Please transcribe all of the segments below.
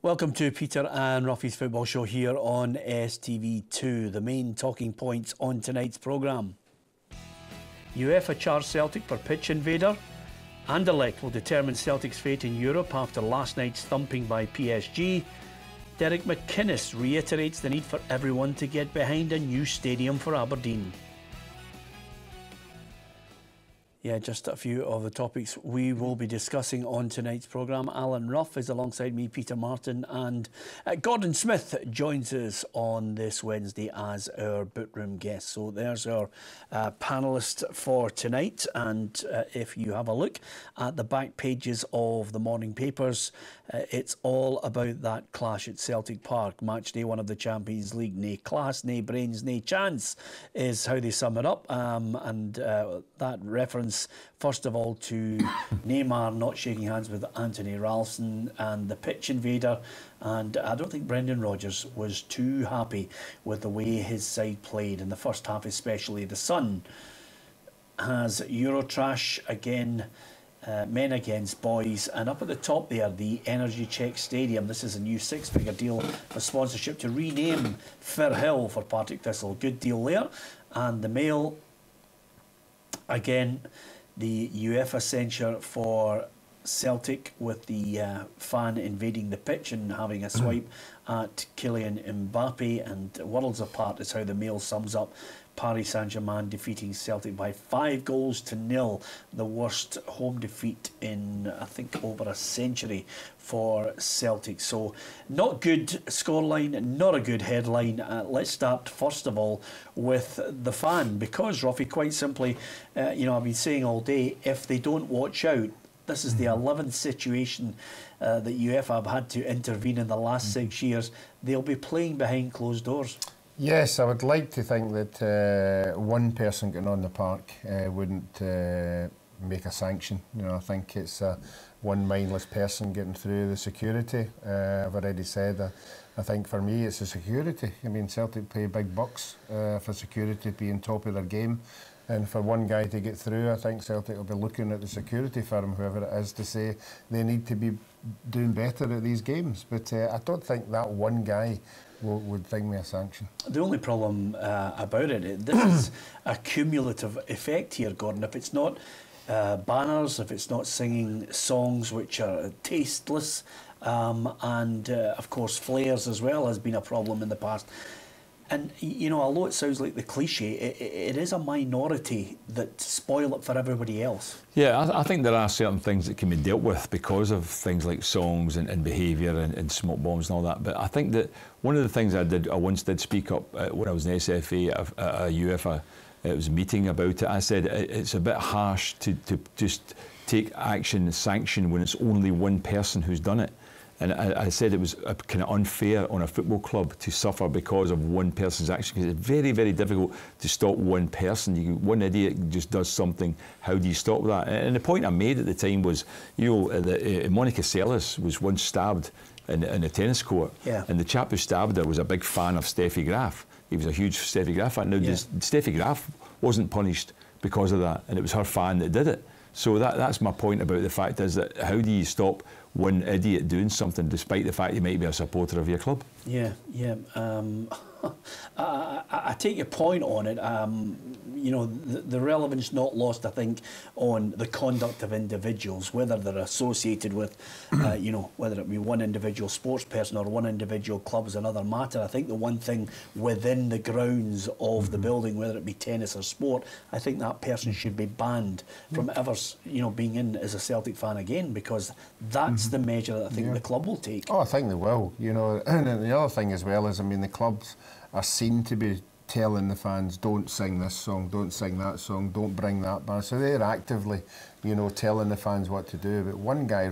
Welcome to Peter and Ruffy's Football Show here on STV2. The main talking points on tonight's programme. UEFA charged Celtic for pitch invader. Anderlecht will determine Celtic's fate in Europe after last night's thumping by PSG. Derek McInnes reiterates the need for everyone to get behind a new stadium for Aberdeen. Yeah, just a few of the topics we will be discussing on tonight's programme. Alan Ruff is alongside me, Peter Martin, and Gordon Smith joins us on this Wednesday as our bookroom guest. So there's our panellist for tonight, and if you have a look at the back pages of the morning papers, it's all about that clash at Celtic Park. Match day one of the Champions League. Nae class, nae brains, nae chance is how they sum it up. And that reference, first of all, to Neymar not shaking hands with Anthony Ralston and the pitch invader. And I don't think Brendan Rodgers was too happy with the way his side played in the first half, especially. The Sun has Eurotrash again. Men against boys, and up at the top there, the Energy Check Stadium. This is a new six-figure deal for sponsorship to rename Firhill for Partick Thistle. Good deal there. And the Mail, again, the UEFA censure for Celtic with the fan invading the pitch and having a swipe at Kylian Mbappe, and worlds apart is how the Mail sums up Paris Saint Germain defeating Celtic by 5-0, the worst home defeat in, I think, over a century for Celtic. So not good scoreline, not a good headline. Let's start first of all with the fan, because Ruffy, quite simply, I've been saying all day, if they don't watch out, this is the 11th situation that UEFA have had to intervene in the last 6 years. They'll be playing behind closed doors. Yes, I would like to think that one person getting on the park wouldn't make a sanction. I think it's one mindless person getting through the security. I've already said I think for me it's the security. I mean, Celtic pay big bucks for security being top of their game. And for one guy to get through, I think Celtic will be looking at the security firm, whoever it is, to say they need to be doing better at these games. But I don't think that one guy would think me a sanction. The only problem about it, this is a cumulative effect here, Gordon. If it's not banners, if it's not singing songs which are tasteless, and of course flares as well has been a problem in the past. And, although it sounds like the cliche, it is a minority that spoil it for everybody else. Yeah, I think there are certain things that can be dealt with because of things like songs and behaviour and smoke bombs and all that. But I think that one of the things I once did speak up when I was in SFA at a UEFA, it was a meeting about it. I said it's a bit harsh to just take action, sanction, when it's only one person who's done it. And I said it was kind of unfair on a football club to suffer because of one person's action, because it's very, very difficult to stop one person. One idiot just does something. How do you stop that? And the point I made at the time was, Monica Seles was once stabbed in a tennis court, and the chap who stabbed her was a big fan of Steffi Graf. He was a huge Steffi Graf fan. Now, Steffi Graf wasn't punished because of that, and it was her fan that did it. So that's my point about the fact is that how do you stop one idiot doing something despite the fact you might be a supporter of your club? Yeah. I take your point on it. The relevance not lost, I think, on the conduct of individuals, whether they're associated with, whether it be one individual sports person or one individual club is another matter. I think the one thing within the grounds of the building, whether it be tennis or sport, I think that person should be banned from ever, being in as a Celtic fan again, because that's the measure that I think the club will take. Oh, I think they will. And the other thing as well is, the clubs are seen to be telling the fans, don't sing this song, don't sing that song, don't bring that band. So they're actively, telling the fans what to do. But one guy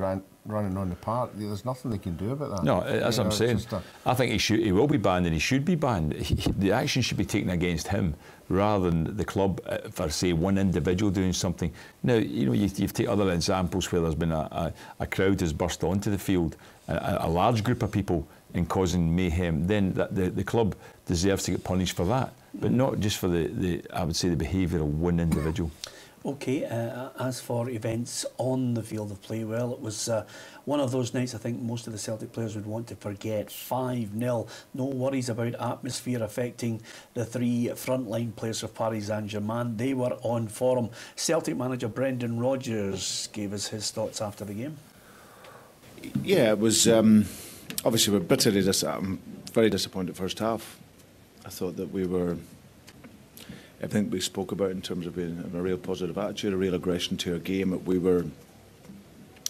running on the park, there's nothing they can do about that. No, as I'm saying, I think he will be banned, and he should be banned. The action should be taken against him rather than the club for, say, one individual doing something. Now, you take other examples where there's been a crowd has burst onto the field, a large group of people, and causing mayhem. Then the club deserves to get punished for that, but not just for I would say, the behaviour of one individual. Okay, as for events on the field of play, well, it was one of those nights I think most of the Celtic players would want to forget. 5-0, no worries about atmosphere affecting the three frontline players of Paris Saint Germain. They were on form. Celtic manager Brendan Rodgers gave us his thoughts after the game. Yeah, it was obviously we're bitterly very disappointed first half. I thought that we were, everything we spoke about in terms of being a real positive attitude, a real aggression to our game. We were,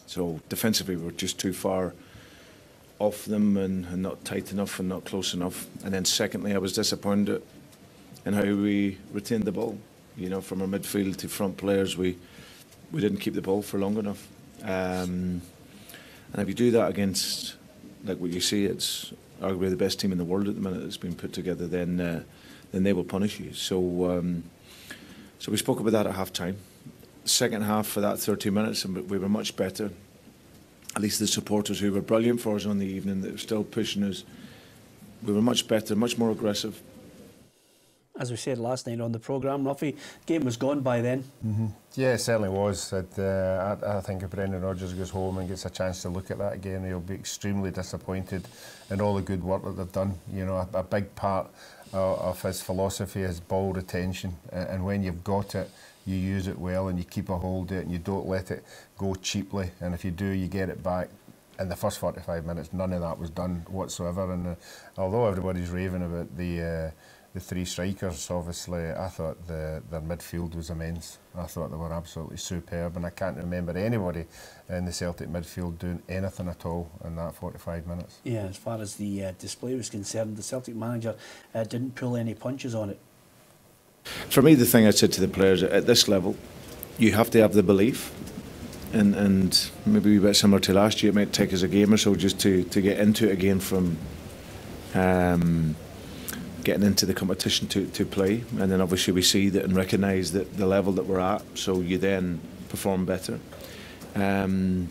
so defensively we were just too far off them and not tight enough and not close enough. And then secondly, I was disappointed in how we retained the ball. You know, from our midfield to front players, we didn't keep the ball for long enough. And if you do that against, like what you see, it's arguably the best team in the world at the minute that's been put together, then they will punish you. So so we spoke about that at half time. Second half, for that 30 minutes, and we were much better. At least the supporters, who were brilliant for us on the evening, that were still pushing us, we were much better, much more aggressive. As we said last night on the programme, Ruffy, game was gone by then. Yeah, it certainly was. I think if Brendan Rodgers goes home and gets a chance to look at that again, he'll be extremely disappointed in all the good work that they've done. You know, a big part of his philosophy is ball retention, and when you've got it, you use it well and you keep a hold of it and you don't let it go cheaply, and if you do, you get it back. In the first 45 minutes, none of that was done whatsoever, and although everybody's raving about the three strikers, obviously, I thought their midfield was immense. I thought they were absolutely superb, and I can't remember anybody in the Celtic midfield doing anything at all in that 45 minutes. Yeah, as far as the display was concerned, the Celtic manager didn't pull any punches on it. For me, the thing I said to the players, at this level, you have to have the belief, and maybe a bit similar to last year, it might take us a game or so just to get into it again from getting into the competition to play, and then obviously we see that and recognise that the level that we're at, so you then perform better. And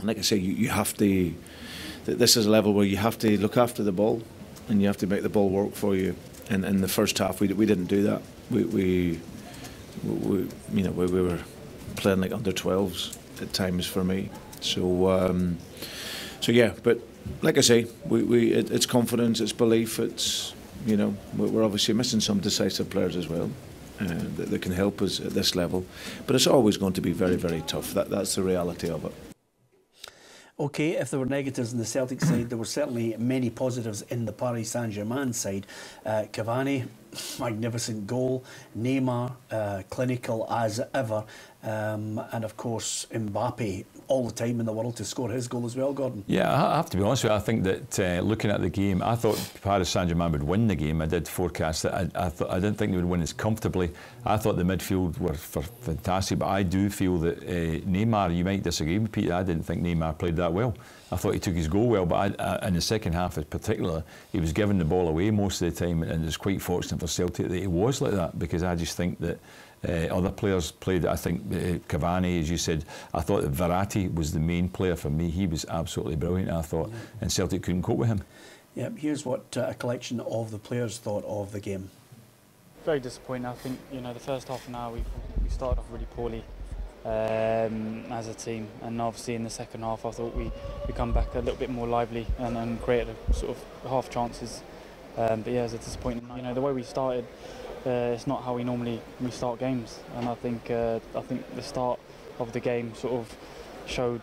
like I say, you have to, this is a level where you have to look after the ball and you have to make the ball work for you. And in the first half we didn't do that. We you know, we were playing like under 12s at times for me. So so yeah, but like I say, it's confidence, it's belief, it's, you know, we're obviously missing some decisive players as well that can help us at this level. But it's always going to be very, very tough. That's the reality of it. Okay, if there were negatives in the Celtic side, there were certainly many positives in the Paris Saint Germain side. Cavani, magnificent goal. Neymar, clinical as ever. And of course, Mbappe, all the time in the world to score his goal as well, Gordon. Yeah, I have to be honest with you, I think that looking at the game, I thought Paris Saint Germain would win the game. I did forecast it. I didn't think they would win as comfortably. I thought the midfield were fantastic, but I do feel that Neymar, you might disagree with Peter, I didn't think Neymar played that well. I thought he took his goal well, but in the second half in particular, he was giving the ball away most of the time, and it's quite fortunate for Celtic that he was like that, because I just think that other players played. I think Cavani, as you said, I thought that Verratti was the main player for me. He was absolutely brilliant, I thought, and Celtic couldn't cope with him. Yeah, here's what a collection of the players thought of the game. Very disappointing. I think, you know, the first half an hour we started off really poorly as a team, and obviously in the second half I thought we come back a little bit more lively and created a sort of half chances. But yeah, it was a disappointing night. You know, the way we started, it's not how we normally start games, and I think the start of the game sort of showed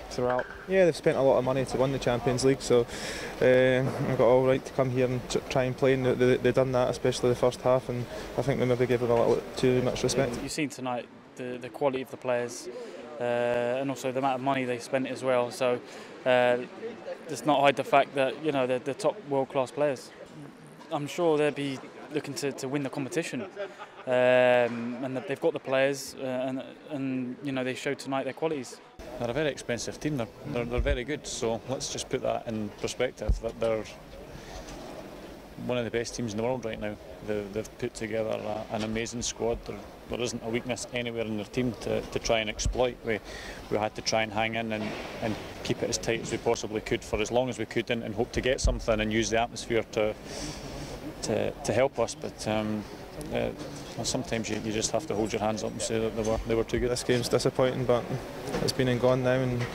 throughout. Yeah, they've spent a lot of money to win the Champions League, so I've got all right to come here and try and play, and they've done that, especially the first half, and I think we maybe gave them a little too much respect. You've seen tonight the quality of the players, and also the amount of money they spent as well, so let's not hide the fact that, you know, they're the top world-class players. I'm sure they'll be looking to win the competition, and that they've got the players, and you know, they showed tonight their qualities. They're a very expensive team. They're very good. So let's just put that in perspective. That they're one of the best teams in the world right now. They've put together an amazing squad. There isn't a weakness anywhere in their team to try and exploit. We had to try and hang in and keep it as tight as we possibly could for as long as we could, and hope to get something and use the atmosphere to help us. But sometimes you just have to hold your hands up and say that they were too good. This game's disappointing, but it's been and gone now, and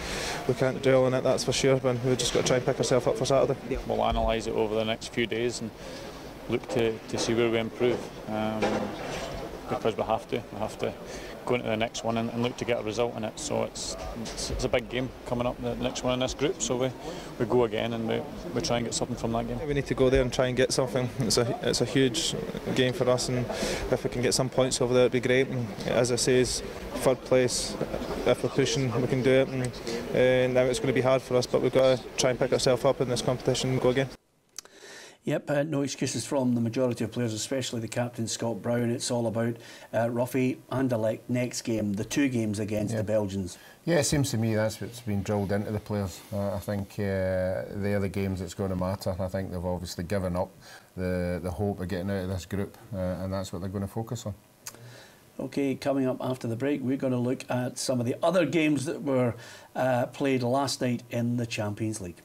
we can't dwell on it, that's for sure. But we've just got to try and pick ourselves up for Saturday. We'll analyse it over the next few days and look to see where we improve, because we have to go into the next one and look to get a result in it. So it's a big game coming up, the next one in this group, so we go again and we try and get something from that game. We need to go there and try and get something. It's a huge game for us, and if we can get some points over there, it'd be great. And as I say, it's third place. If we're pushing, we can do it, and now it's going to be hard for us, but we've got to try and pick ourselves up in this competition and go again. Yep, no excuses from the majority of players, especially the captain Scott Brown. It's all about Ruffy and the next game, the two games against the Belgians. Yeah, it seems to me that's what's been drilled into the players. I think they're the games that's going to matter. I think they've obviously given up the hope of getting out of this group, and that's what they're going to focus on. Okay, coming up after the break, we're going to look at some of the other games that were played last night in the Champions League.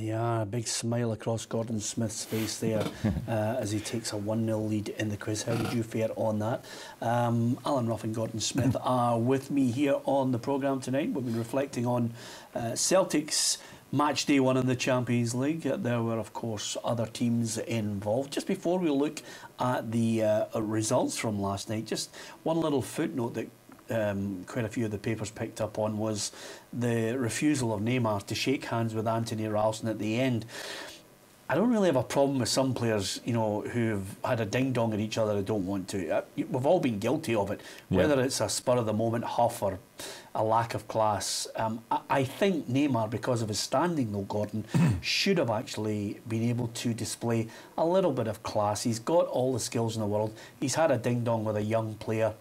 A big smile across Gordon Smith's face there as he takes a 1-0 lead in the quiz. How did you fare on that? Alan Ruff and Gordon Smith are with me here on the programme tonight. We've been reflecting on Celtic's match day 1 in the Champions League. There were, of course, other teams involved. Just before we look at the results from last night, just one little footnote that quite a few of the papers picked up on was the refusal of Neymar to shake hands with Anthony Ralston at the end. I don't really have a problem with some players, you know, who've had a ding-dong at each other who don't want to. We've all been guilty of it, whether it's a spur-of-the-moment huff or a lack of class. I think Neymar, because of his standing though, Gordon, should have actually been able to display a little bit of class. He's got all the skills in the world. He's had a ding-dong with a young player.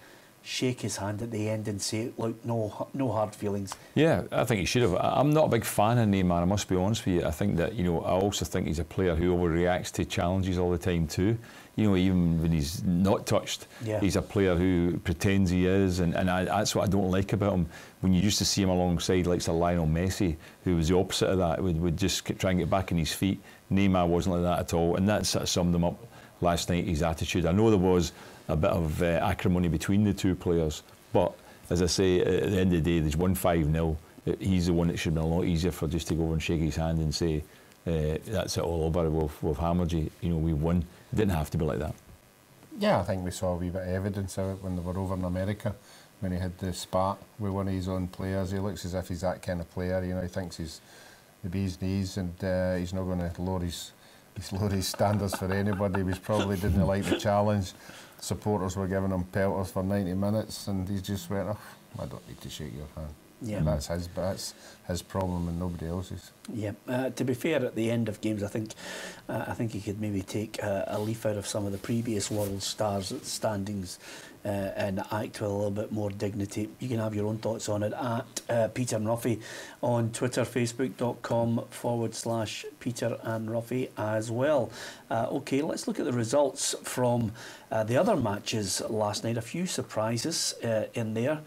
Shake his hand at the end and say, look, no hard feelings. Yeah, I think he should have. I'm not a big fan of Neymar, I must be honest with you. I think that, you know, I also think he's a player who overreacts to challenges all the time too. You know, even when he's not touched, he's a player who pretends he is, and that's what I don't like about him. When you used to see him alongside like Lionel Messi, who was the opposite of that, would just try and get back on his feet. Neymar wasn't like that at all, and that sort of summed him up last night, his attitude. I know there was a bit of acrimony between the two players, but as I say, at the end of the day, there's 1-5-0. He's the one that should have been a lot easier for just to go over and shake his hand and say, that's it all over, we've hammered you, you know, we've won. It didn't have to be like that. Yeah, I think we saw a wee bit of evidence of it when they were over in America, when he had the spat with one of his own players. He looks as if he's that kind of player, you know, he thinks he's the bee's knees, and he's not going to lower his standards for anybody. He probably didn't like the challenge. Supporters were giving him pelters for 90 minutes, and he just went, oh, I don't need to shake your hand. Yeah. And that's his problem and nobody else's. Yeah. To be fair, at the end of games, I think he could maybe take a leaf out of some of the previous world stars standings and act with a little bit more dignity. You can have your own thoughts on it at Peter and Ruffy on Twitter, facebook.com/Peter and Ruffy as well. Okay, let's look at the results from the other matches last night. A few surprises in there.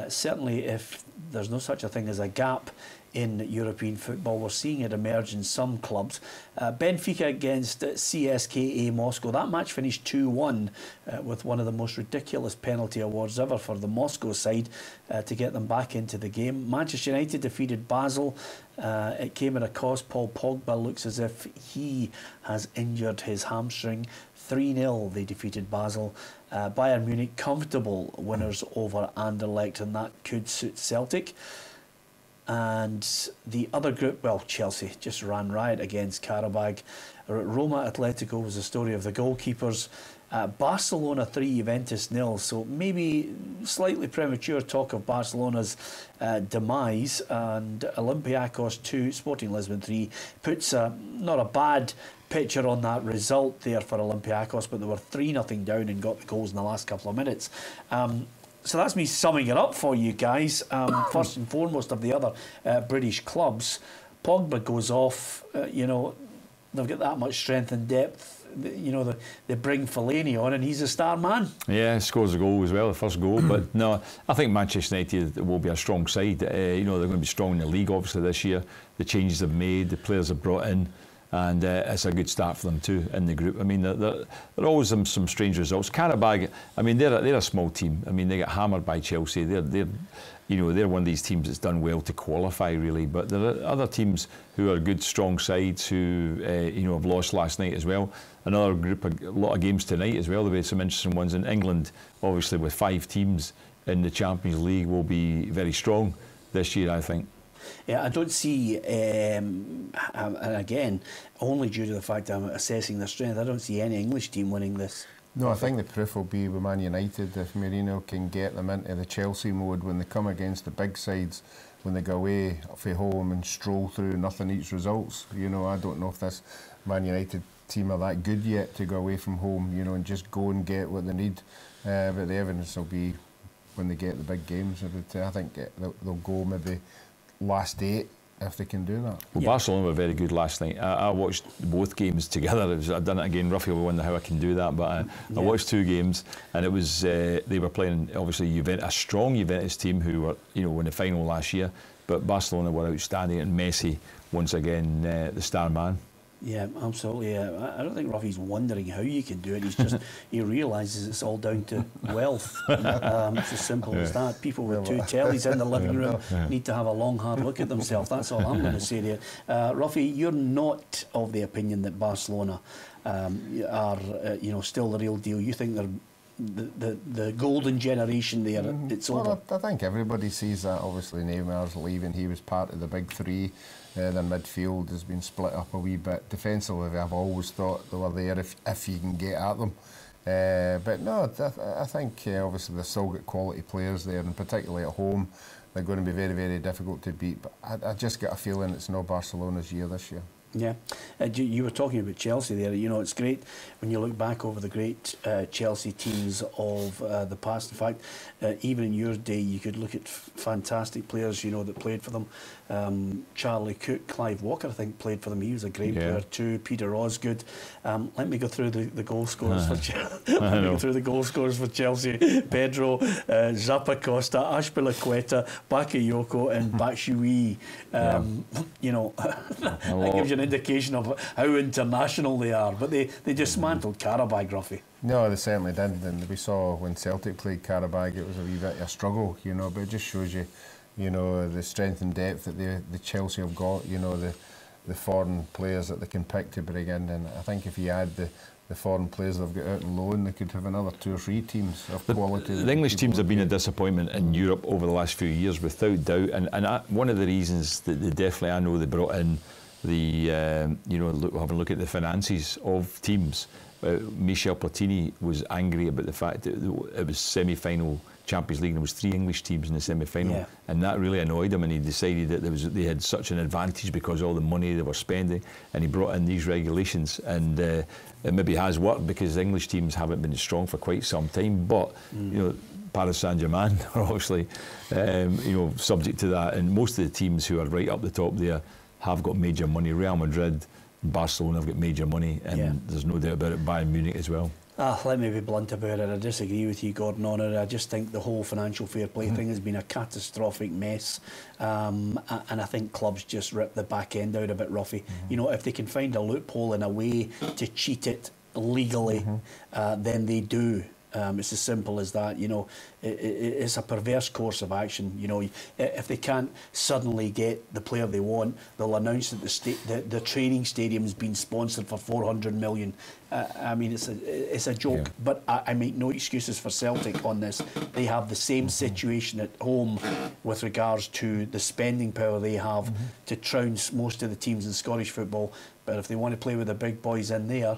Certainly, if there's no such a thing as a gap in European football, we're seeing it emerge in some clubs. Benfica against CSKA Moscow. That match finished 2-1 with one of the most ridiculous penalty awards ever for the Moscow side to get them back into the game. Manchester United defeated Basel. It came at a cost. Paul Pogba looks as if he has injured his hamstring. 3-0 they defeated Basel. Bayern Munich comfortable winners over Anderlecht, and that could suit Celtic. And the other group, well, Chelsea just ran riot against Karabag. Roma Atletico was the story of the goalkeepers. Barcelona 3, Juventus 0. So maybe slightly premature talk of Barcelona's demise. And Olympiacos 2, Sporting Lisbon 3 puts not a bad picture on that result there for Olympiacos, but they were 3-0 down and got the goals in the last couple of minutes. So that's me summing it up for you guys. First and foremost of the other British clubs, Pogba goes off. You know, they've got that much strength and depth. You know, they bring Fellaini on and he's a star man. Yeah, scores a goal as well, the first goal. But no, I think Manchester United will be a strong side. You know, they're going to be strong in the league obviously this year. The changes they've made, the players have brought in, and it's a good start for them too in the group. I mean, there are always some strange results. Karabag, I mean, they're a small team. I mean, they get hammered by Chelsea. They're one of these teams that's done well to qualify, really. But there are other teams who are good, strong sides who have lost last night as well. Another group, a lot of games tonight as well. There'll be some interesting ones in England. Obviously, with 5 teams in the Champions League, will be very strong this year, I think. Yeah, I don't see, and again, only due to the fact I'm assessing their strength, I don't see any English team winning this. No, I think the proof will be with Man United if Mourinho can get them into the Chelsea mode when they come against the big sides, when they go away for home and stroll through nothing each results. You know, I don't know if this Man United team are that good yet to go away from home, you know, and just go and get what they need. But the evidence will be when they get the big games. But I think they'll go maybe last 8 if they can do that. Well, yeah. Barcelona were very good last night. I watched both games together. I've done it again. Roughly, I wonder how I can do that, but I watched 2 games, and it was they were playing obviously a strong Juventus team who were in the final last year. But Barcelona were outstanding, and Messi once again the star man. Yeah, absolutely. I don't think Ruffy's wondering how you can do it. He's just he realises it's all down to wealth. It's as simple as that. People with 2 tellies in the living room need to have a long, hard look at themselves. That's all I'm going to say there. Ruffy, you're not of the opinion that Barcelona are still the real deal. You think they're the golden generation there. It's over. I think everybody sees that. Obviously, Neymar's leaving. He was part of the big 3. Their midfield has been split up a wee bit. Defensively, I've always thought they were there if you can get at them. But no, I think obviously they've still got quality players there, and particularly at home, they're going to be very, very difficult to beat. But I just get a feeling it's not Barcelona's year this year. Yeah, you were talking about Chelsea there. You know, it's great when you look back over the great Chelsea teams of the past. In fact, even in your day, you could look at fantastic players, that played for them. Charlie Cook, Clive Walker, I think, played for them. He was a great player too. Peter Osgood. Let me go through the goal scorers for Chelsea. Let me go through the goal scorers for Chelsea. Pedro, Zappacosta, Azpilicueta, Bakayoko, and Batshuayi. That gives you an indication of how international they are. But they dismantled Karabag, Ruffy. No, they certainly didn't. And we saw when Celtic played Karabag, it was a wee bit of a struggle, but it just shows you, the strength and depth that the Chelsea have got, the foreign players that they can pick to bring in. And I think if you add the foreign players they've got out on loan, they could have another 2 or 3 teams of quality. The English teams have been a disappointment in Europe over the last few years, without doubt. And one of the reasons that I know they brought in have a look at the finances of teams. Michel Platini was angry about the fact that it was semi-final Champions League and there was 3 English teams in the semi-final, and that really annoyed him, and he decided that they had such an advantage because of all the money they were spending, and he brought in these regulations, and it maybe has worked because English teams haven't been strong for quite some time, but Paris Saint Germain are obviously subject to that, and most of the teams who are right up the top there have got major money. Real Madrid, Barcelona have got major money, and there's no doubt about it. Bayern Munich as well. Let me be blunt about it. I disagree with you, Gordon, on it. I just think the whole financial fair play thing has been a catastrophic mess, and I think clubs just rip the back end out a bit, Ruffy. If they can find a loophole in a way to cheat it legally, then they do. It's as simple as that. It's a perverse course of action. If they can't suddenly get the player they want, they'll announce that the training stadium's been sponsored for 400 million. It's a joke. But I make no excuses for Celtic on this. They have the same situation at home with regards to the spending power they have to trounce most of the teams in Scottish football. But if they want to play with the big boys in there,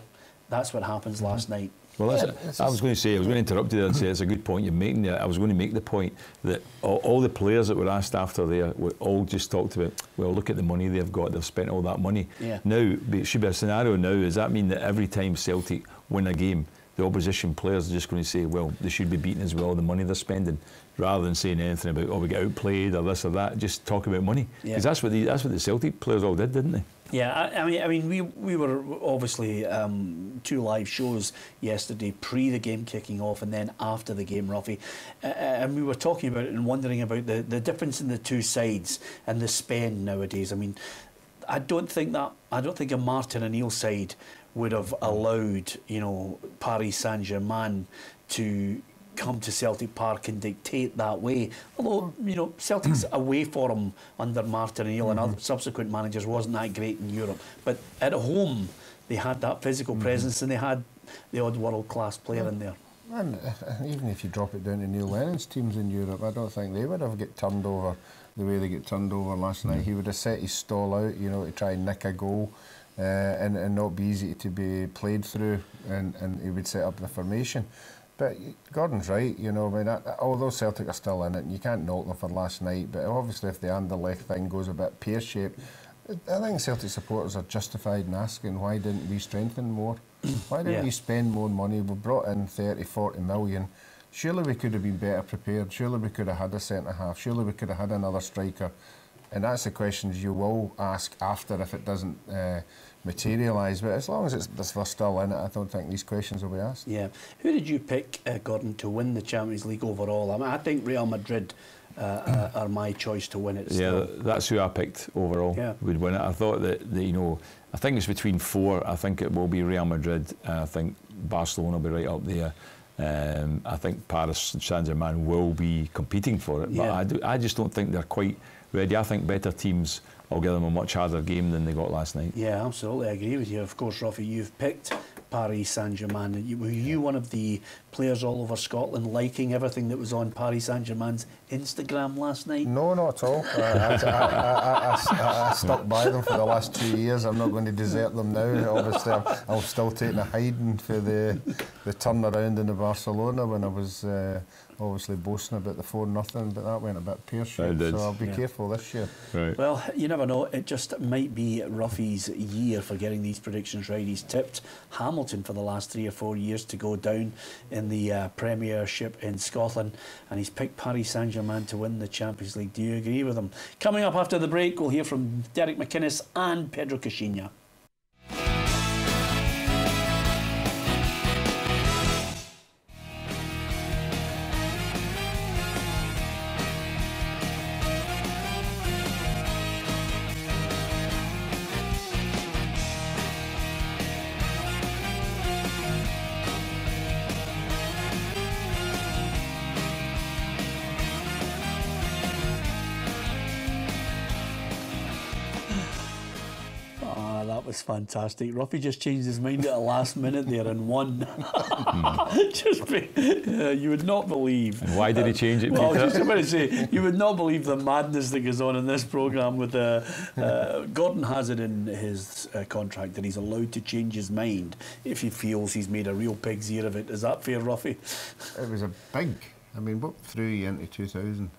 that's what happens last night. Well, I was going to interrupt you there and say it's a good point you're making there. I was going to make the point that all the players that were asked after there were all just talked about, well, look at the money they've got, they've spent all that money. Yeah. Now, it should be a scenario now, does that mean that every time Celtic win a game, the opposition players are just going to say, well, they should be beaten as well, the money they're spending, rather than saying anything about, oh, we get outplayed or this or that, just talk about money. Because that's what the Celtic players all did, didn't they? Yeah, I mean, we were obviously 2 live shows yesterday, pre the game kicking off and then after the game, Ruffy, and we were talking about it and wondering about the difference in the two sides and the spend nowadays. I mean, I don't think a Martin O'Neill side would have allowed, you know, Paris Saint Germain to come to Celtic Park and dictate that way. Although, you know, Celtic's away form under Martin O'Neill and other subsequent managers wasn't that great in Europe. But at home, they had that physical presence and they had the odd world-class player in there. And even if you drop it down to Neil Lennon's teams in Europe, I don't think they would have get turned over the way they get turned over last night. He would have set his stall out, you know, to try and nick a goal and not be easy to be played through, and he would set up the formation. But Gordon's right, you know, I mean, although Celtic are still in it, and you can't knock them for last night, but obviously if the Anderlecht thing goes a bit pear-shaped, I think Celtic supporters are justified in asking, why didn't we strengthen more? Why didn't we spend more money? We brought in 30, 40 million. Surely we could have been better prepared. Surely we could have had a centre-half. Surely we could have had another striker. And that's the questions you will ask after if it doesn't materialise. But as long as we're still in it, I don't think these questions will be asked. Yeah. Who did you pick, Gordon, to win the Champions League overall? I mean, I think Real Madrid are my choice to win it still. Yeah, that's who I picked overall would win it. I thought that, you know, I think it's between 4. I think it will be Real Madrid. I think Barcelona will be right up there. I think Paris Saint Germain will be competing for it, but I just don't think they're quite ready. I think better teams will give them a much harder game than they got last night. Yeah, absolutely, I agree with you. Of course, Ruffy, you've picked Paris Saint Germain. Were you one of the players all over Scotland liking everything that was on Paris Saint Germain's Instagram last night? No, not at all. I stuck by them for the last 2 years. I'm not going to desert them now. Obviously, I'll still take a hiding for the turnaround in the Barcelona when I was obviously boasting about the 4-0, but that went a bit pear-shaped, so I'll be careful this year. Right. Well, you never know. It just might be Ruffy's year for getting these predictions right. He's tipped Hamilton for the last 3 or 4 years to go down in the Premiership in Scotland, and he's picked Paris Saint Germain to win the Champions League. Do you agree with him? Coming up after the break, we'll hear from Derek McInnes and Pedro Caixinha. That was fantastic. Ruffy just changed his mind at the last minute there and won. You would not believe. And why did he change it, well, Peter? I was just about to say, you would not believe the madness that goes on in this programme. With Gordon has it in his contract that he's allowed to change his mind if he feels he's made a real pig's ear of it. Is that fair, Ruffy? It was a big. I mean, what threw you into 2000?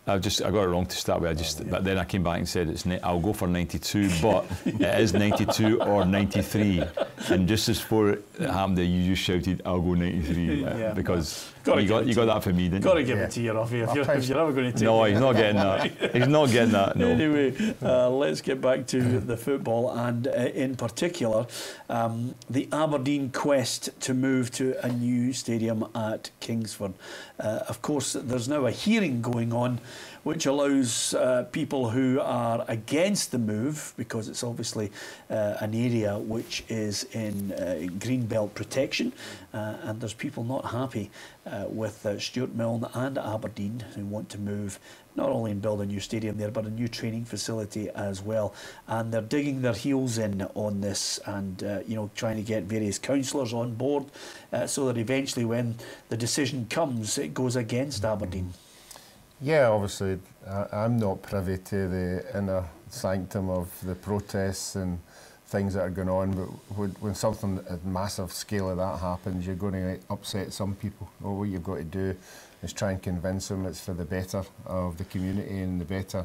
I got it wrong to start with. But then I came back and said I'll go for 92, but it is 92 or 93. And just as before it happened, you just shouted, "I'll go 93," because you got that for me, didn't you? Got to give it to you, Ruffy. If you're ever going to take no, it. he's not getting that. He's not getting that. No. Anyway, let's get back to the football, and in particular, the Aberdeen quest to move to a new stadium at Kingsford. Of course, there's now a hearing going on, which allows people who are against the move, because it's obviously an area which is in green belt protection, and there's people not happy with Stuart Milne and Aberdeen who want to move, not only and build a new stadium there, but a new training facility as well. And they're digging their heels in on this, and trying to get various councillors on board, so that eventually, when the decision comes, it goes against Aberdeen. Yeah, obviously, I'm not privy to the inner sanctum of the protests and things that are going on, but when something at massive scale of that happens, you're going to upset some people. Well, what you've got to do is try and convince them it's for the better of the community and the better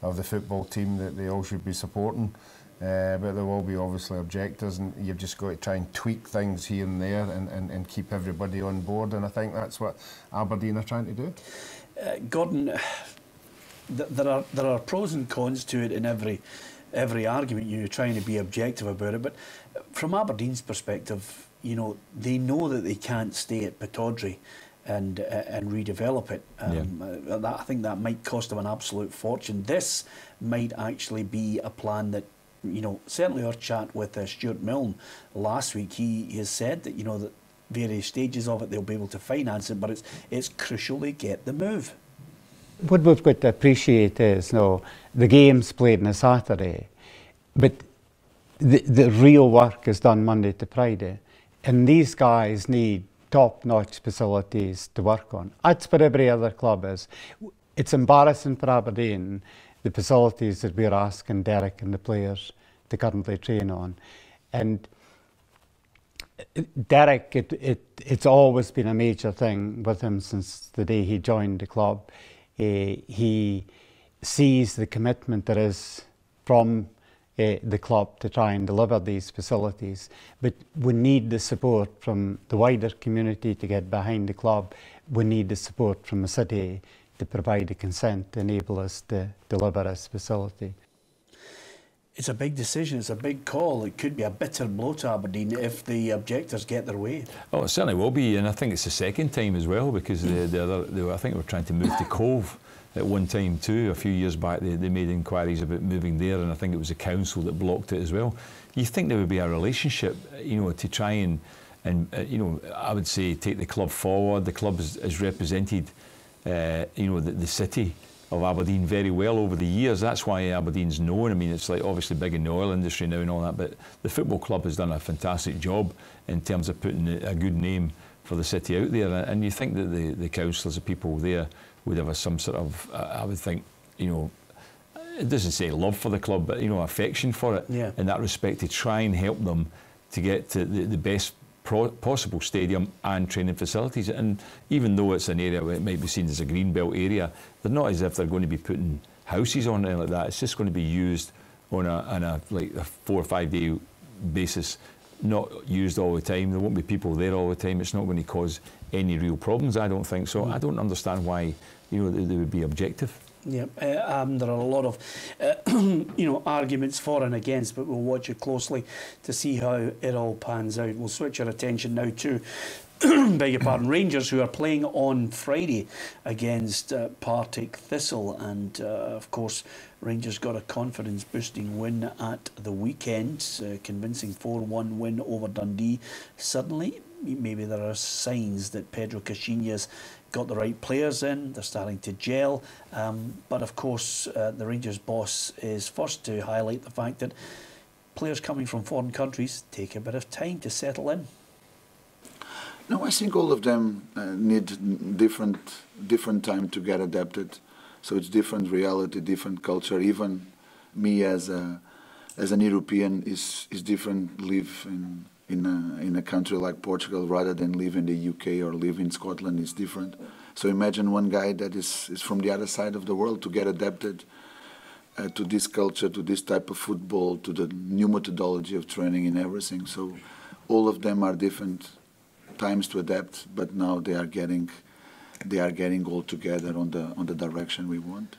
of the football team that they all should be supporting. But there will be obviously objectors, and you've just got to try and tweak things here and there and keep everybody on board, and I think that's what Aberdeen are trying to do. Gordon, there are pros and cons to it in every argument. You're trying to be objective about it, but from Aberdeen's perspective, you know, they know that they can't stay at Pittodrie and redevelop it. I think that might cost them an absolute fortune. This might actually be a plan that, you know, certainly our chat with Stuart Milne last week, he has said that, you know, that various stages of it they'll be able to finance it, but it's crucial they get the move. What we've got to appreciate is, no, the game's played on a Saturday, but the real work is done Monday to Friday, and these guys need top-notch facilities to work on. That's what every other club is. It's embarrassing for Aberdeen, the facilities that we're asking Derek and the players to currently train on. And Derek, it's always been a major thing with him since the day he joined the club. He sees the commitment there is from the club to try and deliver these facilities, but we need the support from the wider community to get behind the club. We need the support from the city to provide the consent to enable us to deliver this facility. It's a big decision, it's a big call. It could be a bitter blow to Aberdeen if the objectors get their way. Oh, it certainly will be, and I think it's the second time as well, because I think they were trying to move to Cove at one time too. A few years back they made inquiries about moving there, and I think it was the council that blocked it as well. You think there would be a relationship, you know, to try and you know, I would say take the club forward. The club has represented you know, the city of Aberdeen very well over the years. That's why Aberdeen's known. I mean, it's like obviously big in the oil industry now and all that, but the football club has done a fantastic job in terms of putting a good name for the city out there. And you think that the councillors, the people there, would have some sort of, I would think, you know, it doesn't say love for the club, but, you know, affection for it in that respect, to try and help them to get to the best possible stadium and training facilities. And even though it's an area where it might be seen as a greenbelt area, they're not as if they're going to be putting houses on it like that. It's just going to be used on a 4 or 5 day basis, not used all the time. There won't be people there all the time. It's not going to cause any real problems, I don't think. So I don't understand why, you know, they would be objective. Yeah, there are a lot of you know, arguments for and against, but we'll watch it closely to see how it all pans out. We'll switch our attention now to beg your pardon, Rangers, who are playing on Friday against Partick Thistle, and of course Rangers got a confidence boosting win at the weekend, convincing 4-1 win over Dundee. Suddenly maybe there are signs that Pedro Caixinha's got the right players in, they're starting to gel, but of course the Rangers boss is first to highlight the fact that players coming from foreign countries take a bit of time to settle in. No, I think all of them need different time to get adapted. So it's different reality, different culture. Even me as an European is different. Live in a country like Portugal rather than live in the UK or live in Scotland is different. So imagine one guy that is from the other side of the world to get adapted to this culture, to this type of football, to the new methodology of training and everything. So all of them are different times to adapt, but now they are getting all together on the direction we want.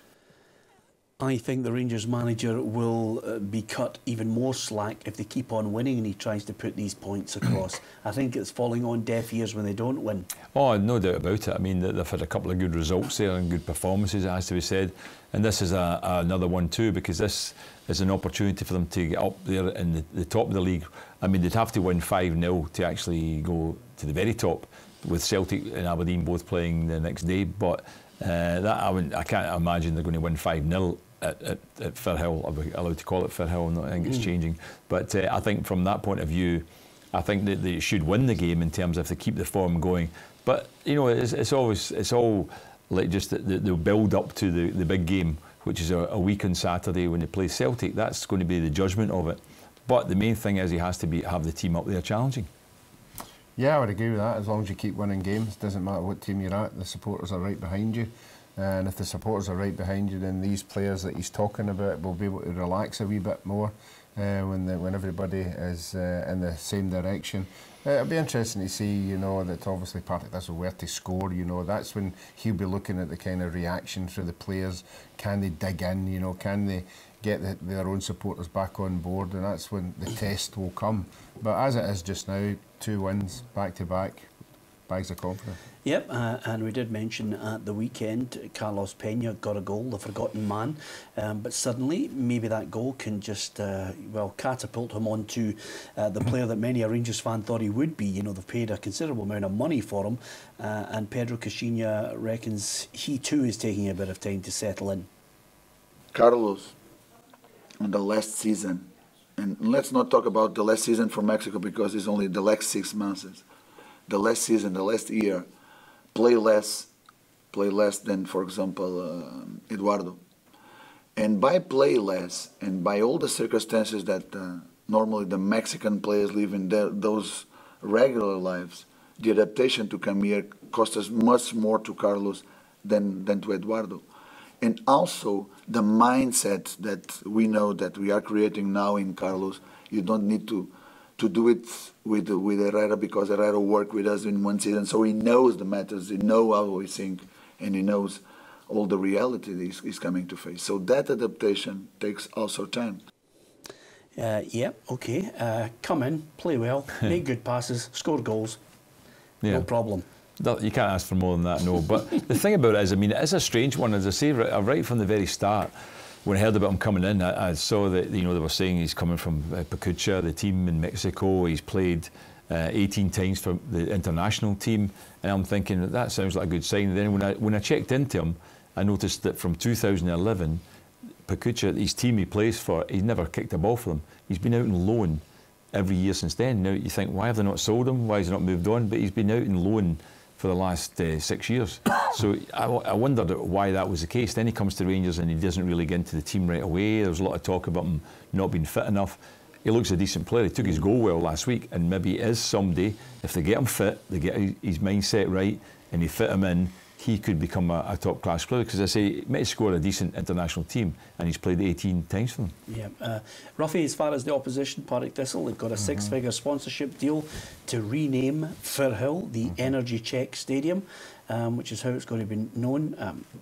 I think the Rangers manager will be cut even more slack if they keep on winning and he tries to put these points across. I think it's falling on deaf ears when they don't win. Oh, no doubt about it. I mean, they've had a couple of good results there and good performances, it has to be said. And this is another one too, because this is an opportunity for them to get up there in the top of the league. I mean, they'd have to win 5-0 to actually go to the very top, with Celtic and Aberdeen both playing the next day. But I can't imagine they're going to win 5-0 at Firhill. Are we allowed to call it Firhill? I think it's changing. But I think from that point of view, I think that they should win the game in terms of if they keep the form going. But you know, it's all like just the build up to the big game, which is a week on Saturday when they play Celtic. That's going to be the judgment of it. But the main thing is he has to have the team up there challenging. Yeah, I would agree with that. As long as you keep winning games, doesn't matter what team you're at, the supporters are right behind you. And if the supporters are right behind you, then these players that he's talking about will be able to relax a wee bit more when everybody is in the same direction. It'll be interesting to see, you know, that obviously Partick Thistle were to score, you know, that's when he'll be looking at the kind of reaction through the players. Can they dig in, you know, can they get their own supporters back on board, and that's when the test will come. But as it is just now, 2 wins back to back, bags of confidence. Yep, and we did mention at the weekend, Carlos Pena got a goal, the forgotten man, but suddenly maybe that goal can just, well, catapult him onto the player that many a Rangers fan thought he would be. You know, they've paid a considerable amount of money for him, and Pedro Caixinha reckons he too is taking a bit of time to settle in. Carlos, on the last season, and let's not talk about the last season for Mexico because it's only the last 6 months. The last season, the last year, play less than, for example, Eduardo. And by play less, and by all the circumstances that normally the Mexican players live in those regular lives, the adaptation to come here cost us much more to Carlos than to Eduardo. And also the mindset that we know that we are creating now in Carlos. You don't need to do it with Herrera because Herrera worked with us in 1 season, so he knows the matters, he knows how we think, and he knows all the reality that he's coming to face. So that adaptation takes also time. Yeah, okay. Come in, play well, make good passes, score goals. Yeah. No problem. No, you can't ask for more than that, no. But the thing about it is, I mean, it is a strange one, as I say, right from the very start. When I heard about him coming in, I saw that, you know, they were saying he's coming from Pachuca, the team in Mexico. He's played 18 times for the international team, and I'm thinking that sounds like a good sign. And then when I checked into him, I noticed that from 2011, Pachuca, his team he plays for, he's never kicked a ball for them. He's been out on loan every year since then. Now you think, why have they not sold him? Why has he not moved on? But he's been out on loan for the last 6 years. So I wondered why that was the case. Then he comes to Rangers and he doesn't really get into the team right away. There's a lot of talk about him not being fit enough. He looks a decent player. He took his goal well last week, and maybe he is someday, if they get him fit, they get his mindset right, and they fit him in, he could become a top-class player. Because I say, Mexico are a decent international team, and he's played 18 times for them. Yeah, Ruffy, as far as the opposition, Partick Thistle, they've got a 6-figure sponsorship deal to rename Firhill the Energy Check Stadium, which is how it's going to be known.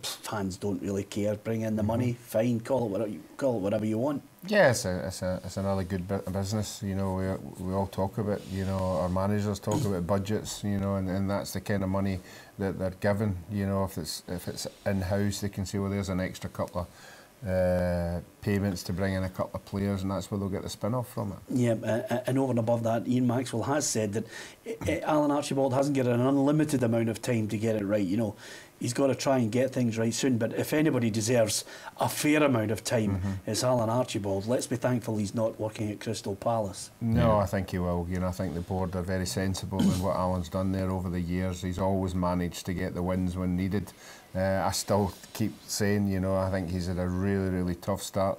Fans don't really care. Bring in the money, fine, call it whatever you want. Yeah, it's another good bit of business. You know, we all talk about, you know, our managers talk about budgets, you know, and that's the kind of money that they're given. You know, if it's in-house, they can say, well, there's an extra couple of payments to bring in a couple of players, and that's where they'll get the spin-off from it. Yeah, and over and above that, Ian Maxwell has said that Alan Archibald hasn't got an unlimited amount of time to get it right. You know, he's got to try and get things right soon, but if anybody deserves a fair amount of time, it's Alan Archibald. Let's be thankful he's not working at Crystal Palace. No, I think he will. You know, I think the board are very sensible in what Alan's done there over the years. He's always managed to get the wins when needed. I still keep saying, you know, I think he's had a really, really tough start.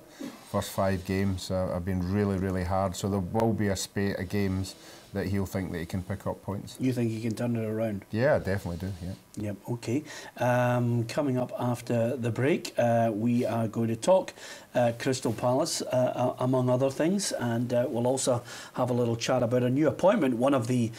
First 5 games have been really, really hard. So there will be a spate of games that he'll think that he can pick up points. You think he can turn it around? Yeah, I definitely do, yeah. Yep, okay. Coming up after the break, we are going to talk Crystal Palace, among other things, and we'll also have a little chat about a new appointment. One of the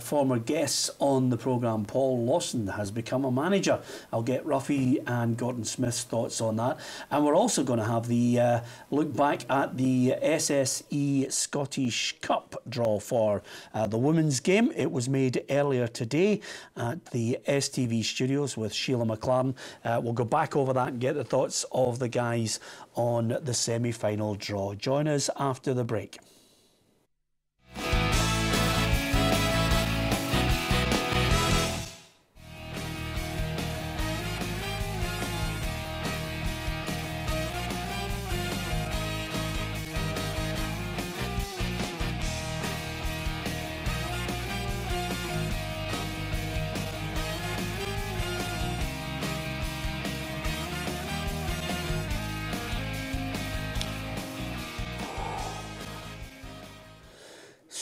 former guests on the programme, Paul Lawson, has become a manager. I'll get Ruffy and Gordon Smith's thoughts on that. And we're also going to have the look back at the SSE Scottish Cup draw for the women's game. It was made earlier today at the STV studios with Sheila McLaren. We'll go back over that and get the thoughts of the guys on the semi-final draw. Join us after the break.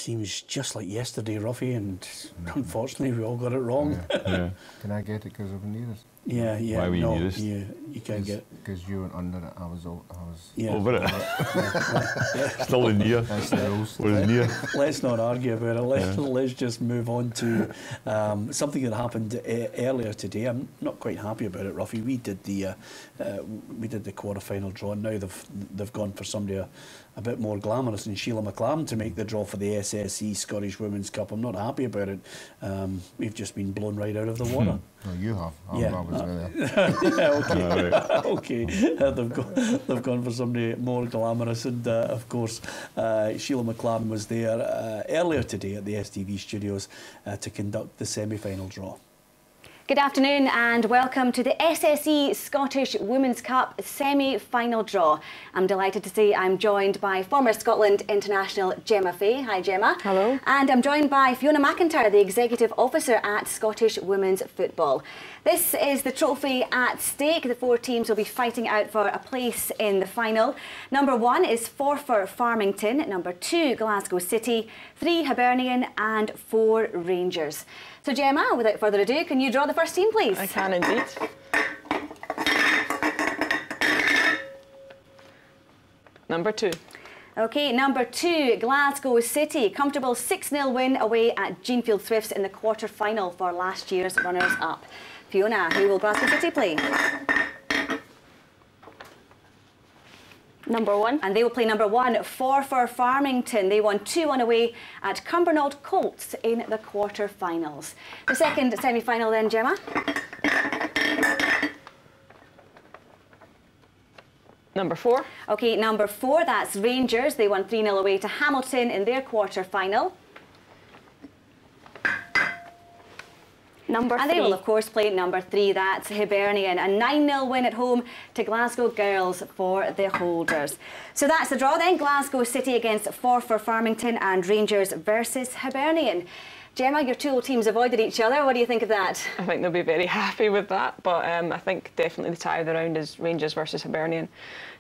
seems just like yesterday, Ruffy, and unfortunately we all got it wrong. Yeah. Can I get it because of nearest? Yeah. Why were you no, nearest? you can't get it. Because you went under it. I was Yeah. Over it. Still in near. That's the rules. Was near. Let's not argue about it. Let's just move on to something that happened earlier today. I'm not quite happy about it, Ruffy. We did the quarter-final draw. Now they've gone for somebody a bit more glamorous than Sheila McLaren to make the draw for the SSE Scottish Women's Cup. I'm not happy about it. We've just been blown right out of the water. No, you have. Yeah. I was there. Yeah, okay. They've gone for somebody more glamorous, and of course Sheila McLaren was there earlier today at the STV studios to conduct the semi-final draw. Good afternoon and welcome to the SSE Scottish Women's Cup semi-final draw. I'm delighted to say I'm joined by former Scotland international Gemma Fay. Hi Gemma. Hello. And I'm joined by Fiona McIntyre, the Executive Officer at Scottish Women's Football. This is the trophy at stake. The 4 teams will be fighting out for a place in the final. Number 1 is Forfar Farmington, number 2 Glasgow City, 3 Hibernian and 4 Rangers. So Gemma, without further ado, can you draw the first team, please? I can indeed. Number 2. OK, number 2, Glasgow City. Comfortable 6-0 win away at Jeanfield Swifts in the quarter-final for last year's runners-up. Fiona, who will Glasgow City play? Number 1. And they will play number 1, Forfar Farmington. They won 2-1 away at Cumbernauld Colts in the quarter-finals. The second semi-final then, Gemma? Number 4. OK, number 4, that's Rangers. They won 3-0 away to Hamilton in their quarter-final. Number 3. And they will, of course, play number 3, that's Hibernian. A 9-0 win at home to Glasgow Girls for the holders. So that's the draw then. Glasgow City against Forfar Farmington and Rangers versus Hibernian. Gemma, your 2 old teams avoided each other. What do you think of that? I think they'll be very happy with that, but I think definitely the tie of the round is Rangers versus Hibernian.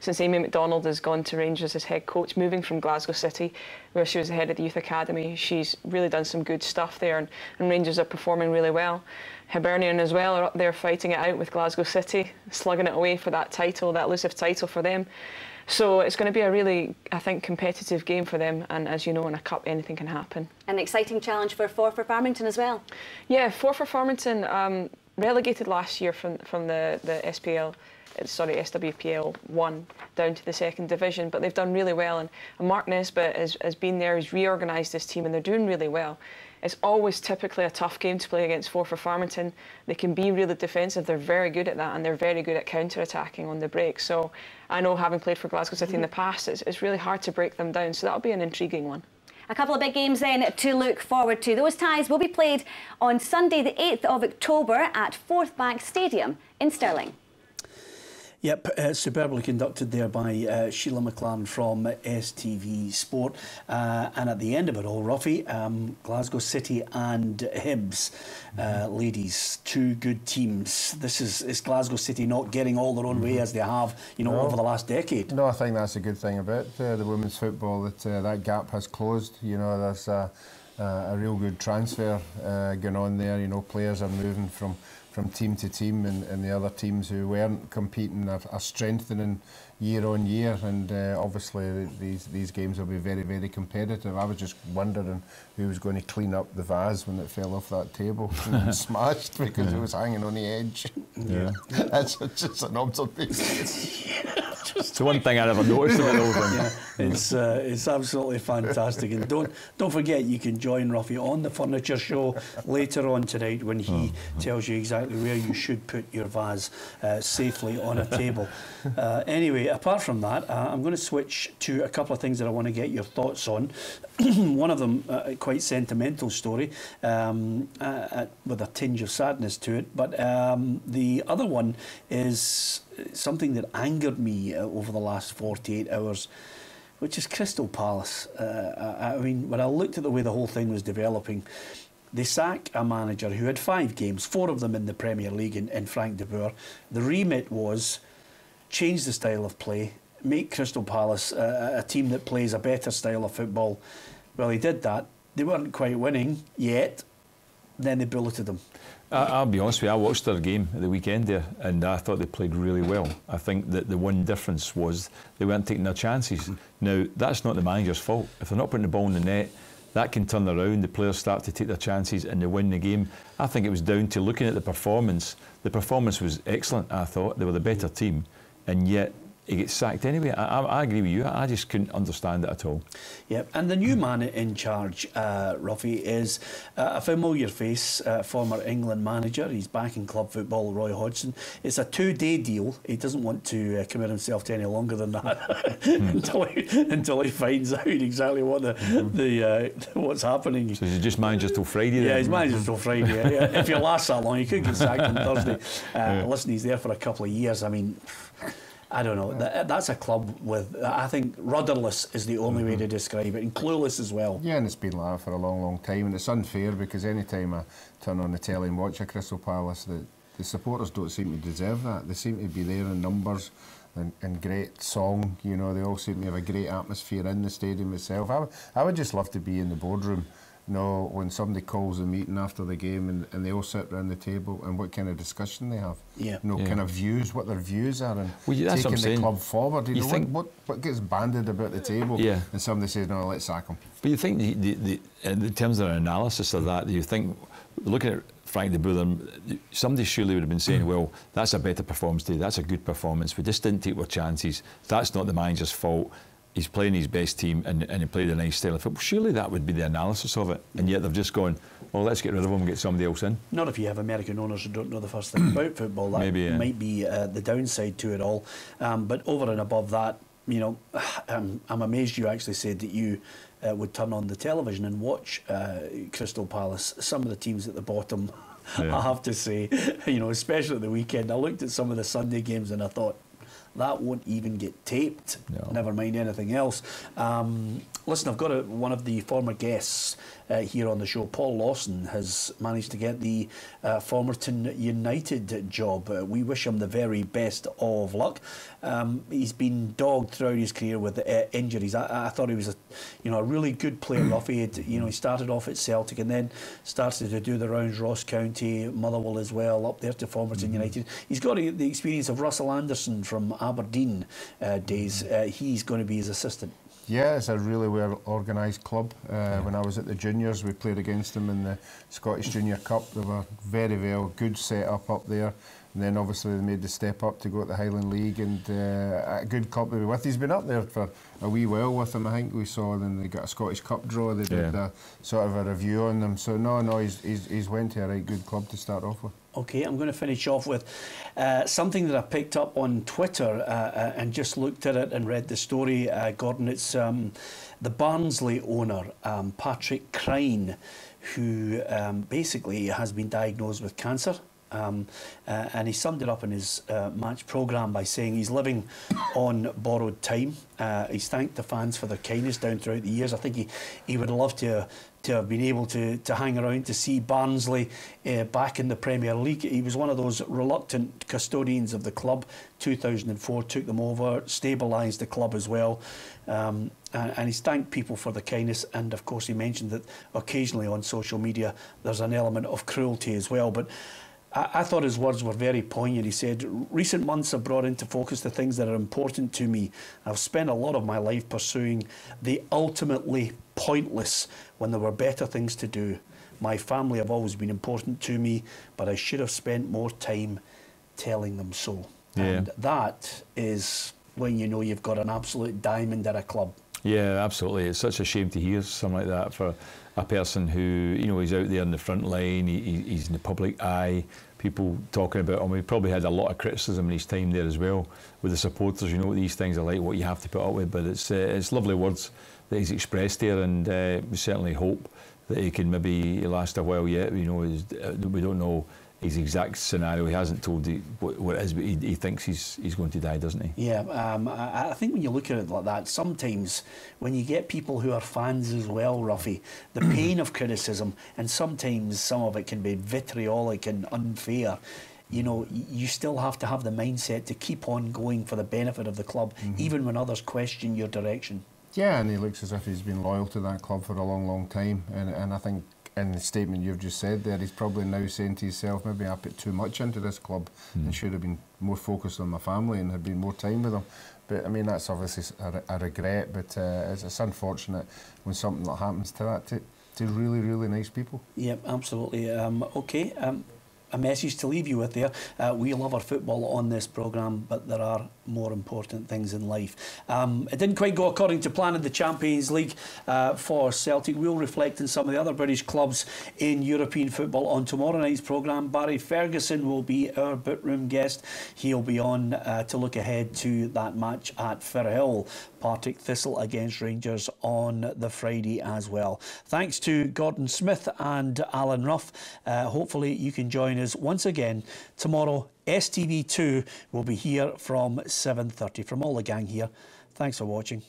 Since Amy MacDonald has gone to Rangers as head coach, moving from Glasgow City, where she was the head of the youth academy, she's really done some good stuff there, and Rangers are performing really well. Hibernian as well are up there fighting it out with Glasgow City, slugging it away for that title, that elusive title for them. So it's going to be a really, I think, competitive game for them, and as you know, in a cup anything can happen. An exciting challenge for Forfar Farmington as well. Yeah, Forfar Farmington relegated last year from the SWPL 1 down to the 2nd division, but they've done really well, and Mark Nesbitt has been there, he's reorganised his team and they're doing really well. It's always typically a tough game to play against Forfar Farmington. They can be really defensive, they're very good at that, and they're very good at counter-attacking on the break. So I know, having played for Glasgow City in the past, it's really hard to break them down, so that'll be an intriguing one. A couple of big games then to look forward to. Those ties will be played on Sunday the 8th of October at Forth Bank Stadium in Stirling. Yep, superbly conducted there by Sheila McLaren from STV Sport. And at the end of it all, Ruffy, Glasgow City and Hibs, ladies, 2 good teams. This is Glasgow City not getting all their own way as they have, over the last decade. No, I think that's a good thing about the women's football, that that gap has closed. There's a real good transfer going on there. Players are moving from team to team, and the other teams who weren't competing are strengthening year on year, and obviously these games will be very, very competitive. I was just wondering who was going to clean up the vase when it fell off that table and smashed because it was hanging on the edge. Yeah. That's just an observation. It's the one thing I never noticed about the whole thing. Yeah, it's absolutely fantastic, and don't forget you can join Ruffy on the Furniture Show later on tonight when he tells you exactly where you should put your vase safely on a table. Anyway, apart from that, I'm going to switch to a couple of things that I want to get your thoughts on. One of them, quite sentimental story, with a tinge of sadness to it, but the other one is something that angered me over the last 48 hours, which is Crystal Palace. I mean, when I looked at the way the whole thing was developing, they sack a manager who had 5 games, 4 of them in the Premier League, in Frank de Boer. The remit was change the style of play, make Crystal Palace a team that plays a better style of football. Well, he did that, they weren't quite winning yet. Then they bulleted them. I'll be honest with you, I watched their game at the weekend there and I thought they played really well. I think that the one difference was they weren't taking their chances. Now, that's not the manager's fault. If they're not putting the ball in the net, that can turn around, the players start to take their chances and they win the game. I think it was down to looking at the performance. The performance was excellent, I thought. They were the better team, and yet he gets sacked anyway. I agree with you. I just couldn't understand it at all. Yep, and the new man in charge, Ruffy, is a familiar face, former England manager. He's back in club football, Roy Hodgson. It's a 2-day deal. He doesn't want to commit himself to any longer than that until he finds out exactly what what's happening. So he just manages till Friday. Yeah, then? he's managers till Friday. Yeah. If you last that long, you could get sacked on Thursday. Listen, he's there for a couple of years. I mean, I don't know. That's a club with, I think, rudderless is the only way to describe it, and clueless as well. Yeah, and it's been like that for a long, long time, and it's unfair because any time I turn on the telly and watch a Crystal Palace, the supporters don't seem to deserve that. They seem to be there in numbers and great song. You know, they all seem to have a great atmosphere in the stadium itself. I would just love to be in the boardroom. No, when somebody calls a meeting after the game and they all sit around the table and what kind of discussion they have. Yeah. Kind of views, what their views are, and that's taking the club forward. You know, think what gets banded about the table, and somebody says, no, let's sack him. But you think, in terms of an analysis of that, do you think, looking at Frank de Boer, somebody surely would have been saying, well, that's a better performance today, that's a good performance, we just didn't take our chances, that's not the manager's fault. He's playing his best team and he played a nice style of football. Surely that would be the analysis of it. And yet they've just gone, well, let's get rid of him and get somebody else in. Not if you have American owners who don't know the first thing about football. That Maybe, might be the downside to it all. But over and above that, you know, I'm amazed you actually said that you would turn on the television and watch Crystal Palace. Some of the teams at the bottom, I have to say, you know, especially at the weekend, I looked at some of the Sunday games and I thought, that won't even get taped, never mind anything else. Listen, I've got one of the former guests here on the show. Paul Lawson has managed to get the Formerton United job. We wish him the very best of luck. He's been dogged throughout his career with injuries. I thought he was a really good player. Ruffy, he started off at Celtic and then started to do the rounds, Ross County, Motherwell as well, up there to Formerton United. He's got the experience of Russell Anderson from Aberdeen days. He's going to be his assistant. Yeah, it's a really well organised club. When I was at the juniors, we played against them in the Scottish Junior Cup. They were very well, good set-up up there. And then obviously they made the step up to go to the Highland League, and a good club to be with. He's been up there for a wee while with them, I think we saw. And then they got a Scottish Cup draw. They did a sort of a review on them. So no, he's went to a right good club to start off with. Okay, I'm going to finish off with something that I picked up on Twitter and just looked at it and read the story, Gordon. It's the Barnsley owner, Patrick Crine, who basically has been diagnosed with cancer. And he summed it up in his match programme by saying he's living on borrowed time. He's thanked the fans for their kindness down throughout the years. I think he would love to have been able to hang around to see Barnsley back in the Premier League. He was one of those reluctant custodians of the club. 2004 took them over, stabilised the club as well. And he's thanked people for the kindness, and of course he mentioned that occasionally on social media there's an element of cruelty as well. But I thought his words were very poignant. He said, recent months have brought into focus the things that are important to me. I've spent a lot of my life pursuing the ultimately pointless when there were better things to do. My family have always been important to me, but I should have spent more time telling them so. Yeah. And that is when you know you've got an absolute diamond at a club. Yeah, absolutely. It's such a shame to hear something like that for a person who, he's out there in the front line, he's in the public eye, people talking about him. He probably had a lot of criticism in his time there as well with the supporters. You know what these things are like, what you have to put up with. But it's lovely words that he's expressed there, and we certainly hope that he can maybe last a while yet. We don't know his exact scenario. He hasn't told what it is, but he thinks he's going to die, doesn't he? Yeah, I think when you look at it like that, sometimes when you get people who are fans as well, Ruffy, the pain of criticism, and sometimes some of it can be vitriolic and unfair, you still have to have the mindset to keep on going for the benefit of the club, even when others question your direction. Yeah, and he looks as if he's been loyal to that club for a long, long time. And I think in the statement you've just said there, he's probably now saying to himself, maybe I put too much into this club and should have been more focused on my family and had been more time with them. But I mean, that's obviously a regret, but it's unfortunate when something like happens to that, to really, really nice people. Yep, absolutely. Okay. A message to leave you with there. We love our football on this programme, but there are more important things in life. It didn't quite go according to plan in the Champions League for Celtic. We'll reflect on some of the other British clubs in European football on tomorrow night's programme. Barry Ferguson will be our Bootroom guest. He'll be on to look ahead to that match at Firhill. Partick Thistle against Rangers on the Friday as well. Thanks to Gordon Smith and Alan Ruff. Hopefully you can join us once again tomorrow. STV2 will be here from 7:30. From all the gang here, thanks for watching.